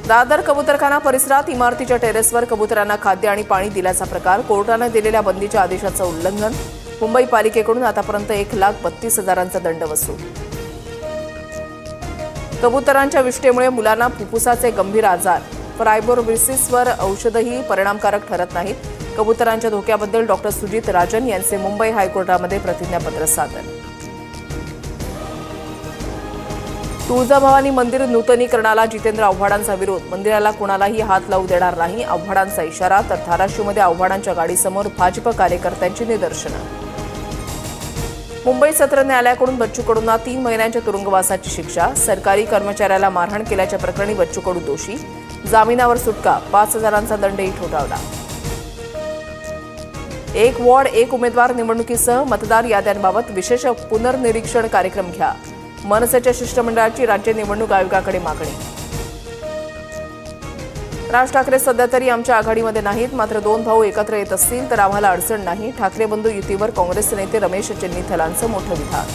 दादर कबूतरखाना परिसरात इमारतीच्या टेरेसवर कबुतरांना खाद्य आणि पाणी दिल्याचा प्रकार, कोर्टाने दिलेल्या बंदीच्या आदेशाचं उल्लंघन, मुंबई पालिकेकडून आतापर्यंत 1,32,000चा दंड वसूल। कबुतरांच्या विष्ठेमुळे मुलांना फुफ्फुसाचे गंभीर आजार, फायब्रोसिसवर औषधही परिणामकारक ठरत नाहीत। कबुतरांच्या धोक्याबद्दल डॉक्टर सुजित राजन यांचे मुंबई हायकोर्टामध्ये प्रतिज्ञापत्र सादर। तुळजाभवानी मंदिर नूतनीकरणाला जितेंद्र आव्हाडांचा विरोध, मंदिराला कोणालाही हात लावू देणार नाही, आव्हाडांचा इशारा। तर धाराशिवमध्ये आव्हाडांच्या गाडीसमोर भाजप कार्यकर्त्यांची निदर्शनं। मुंबई सत्र न्यायालयाकडून बच्चू कडूंना 3 महिन्यांच्या तुरुंगवासाची शिक्षा, सरकारी कर्मचाऱ्याला मारहाण केल्याच्या प्रकरणी बच्चू कडू दोषी, जामिनावर सुटका, 5,000चा दंडही ठोठावला। एक वॉर्ड एक उमेदवार निवडणुकीसह मतदार याद्यांबाबत विशेष पुनर्निरीक्षण कार्यक्रम घ्या, मनसेच्या शिष्टमंडळाची राज्य निवडणूक आयोगाकडे मागणी। राज ठाकरे सध्या तरी आमच्या आघाडीमध्ये नाहीत, मात्र 2 भाऊ एकत्र येत असतील तर आम्हाला अडचण नाही, ठाकरे बंधू युतीवर काँग्रेसचे नेते रमेश चेन्नीथलांचं मोठं विधान।